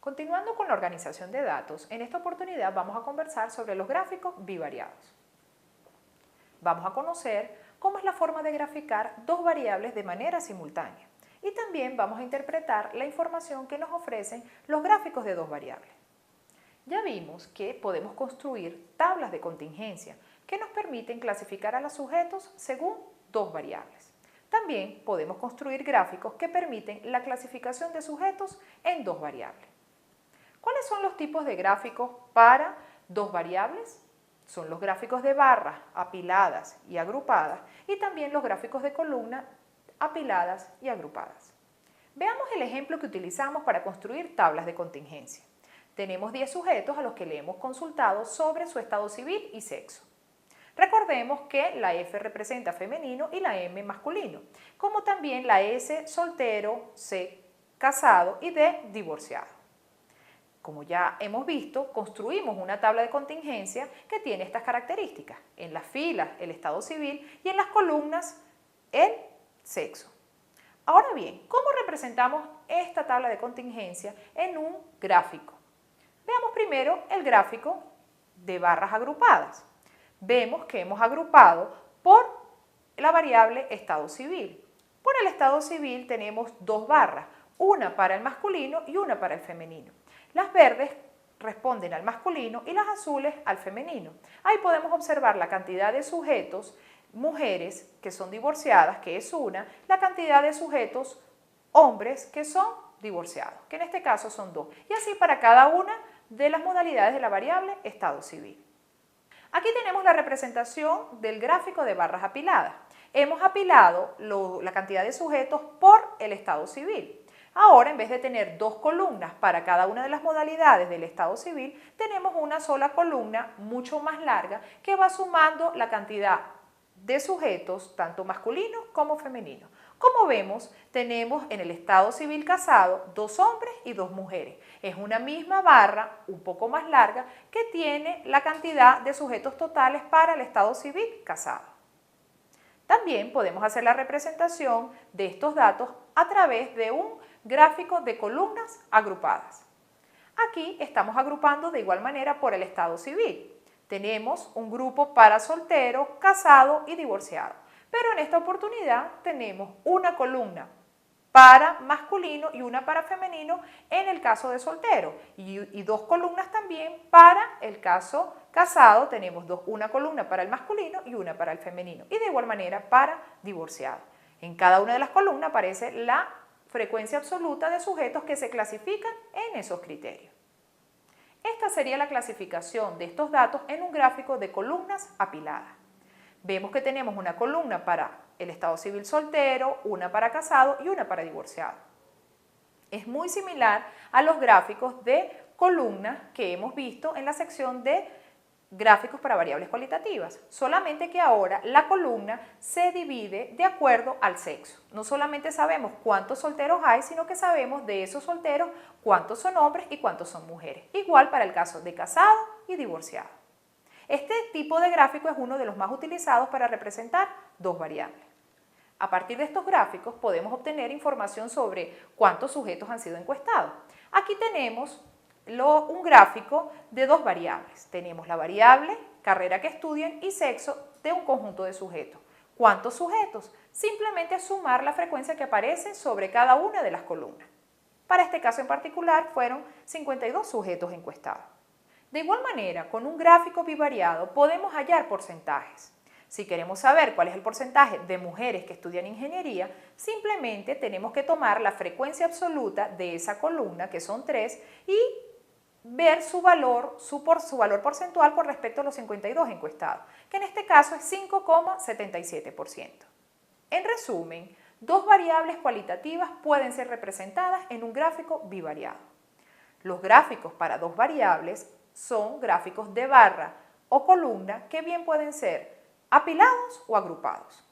Continuando con la organización de datos, en esta oportunidad vamos a conversar sobre los gráficos bivariados. Vamos a conocer cómo es la forma de graficar dos variables de manera simultánea y también vamos a interpretar la información que nos ofrecen los gráficos de dos variables. Ya vimos que podemos construir tablas de contingencia que nos permiten clasificar a los sujetos según dos variables. También podemos construir gráficos que permiten la clasificación de sujetos en dos variables. ¿Cuáles son los tipos de gráficos para dos variables? Son los gráficos de barras apiladas y agrupadas y también los gráficos de columna apiladas y agrupadas. Veamos el ejemplo que utilizamos para construir tablas de contingencia. Tenemos 10 sujetos a los que le hemos consultado sobre su estado civil y sexo. Recordemos que la F representa femenino y la M masculino, como también la S soltero, C casado y D divorciado. Como ya hemos visto, construimos una tabla de contingencia que tiene estas características. En las filas, el estado civil y en las columnas, el sexo. Ahora bien, ¿cómo representamos esta tabla de contingencia en un gráfico? Veamos primero el gráfico de barras agrupadas. Vemos que hemos agrupado por la variable estado civil. Por el estado civil tenemos dos barras, una para el masculino y una para el femenino. Las verdes responden al masculino y las azules al femenino. Ahí podemos observar la cantidad de sujetos, mujeres que son divorciadas, que es una, la cantidad de sujetos, hombres que son divorciados, que en este caso son dos. Y así para cada una de las modalidades de la variable estado civil. Aquí tenemos la representación del gráfico de barras apiladas. Hemos apilado la cantidad de sujetos por el estado civil. Ahora, en vez de tener dos columnas para cada una de las modalidades del estado civil, tenemos una sola columna mucho más larga que va sumando la cantidad de sujetos, tanto masculinos como femeninos. Como vemos, tenemos en el estado civil casado dos hombres y dos mujeres. Es una misma barra, un poco más larga, que tiene la cantidad de sujetos totales para el estado civil casado. También podemos hacer la representación de estos datos a través de un gráfico de columnas agrupadas. Aquí estamos agrupando de igual manera por el estado civil. Tenemos un grupo para soltero, casado y divorciado. Pero en esta oportunidad tenemos una columna para masculino y una para femenino en el caso de soltero y dos columnas también para el caso casado. Tenemos una columna para el masculino y una para el femenino y de igual manera para divorciado. En cada una de las columnas aparece la frecuencia absoluta de sujetos que se clasifican en esos criterios. Esta sería la clasificación de estos datos en un gráfico de columnas apiladas. Vemos que tenemos una columna para el estado civil soltero, una para casado y una para divorciado. Es muy similar a los gráficos de columnas que hemos visto en la sección de gráficos para variables cualitativas, solamente que ahora la columna se divide de acuerdo al sexo. No solamente sabemos cuántos solteros hay, sino que sabemos de esos solteros cuántos son hombres y cuántos son mujeres. Igual para el caso de casado y divorciado. Este tipo de gráfico es uno de los más utilizados para representar dos variables. A partir de estos gráficos podemos obtener información sobre cuántos sujetos han sido encuestados. Aquí tenemos un gráfico de dos variables. Tenemos la variable carrera que estudian y sexo de un conjunto de sujetos. ¿Cuántos sujetos? Simplemente sumar la frecuencia que aparece sobre cada una de las columnas. Para este caso en particular fueron 52 sujetos encuestados. De igual manera, con un gráfico bivariado podemos hallar porcentajes. Si queremos saber cuál es el porcentaje de mujeres que estudian ingeniería, simplemente tenemos que tomar la frecuencia absoluta de esa columna, que son 3, y ver su valor porcentual con respecto a los 52 encuestados, que en este caso es 5,77%. En resumen, dos variables cualitativas pueden ser representadas en un gráfico bivariado. Los gráficos para dos variables son gráficos de barra o columna que bien pueden ser apilados o agrupados.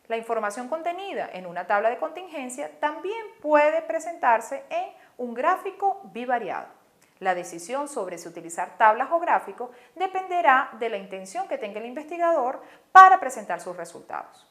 La información contenida en una tabla de contingencia también puede presentarse en un gráfico bivariado. La decisión sobre si utilizar tablas o gráficos dependerá de la intención que tenga el investigador para presentar sus resultados.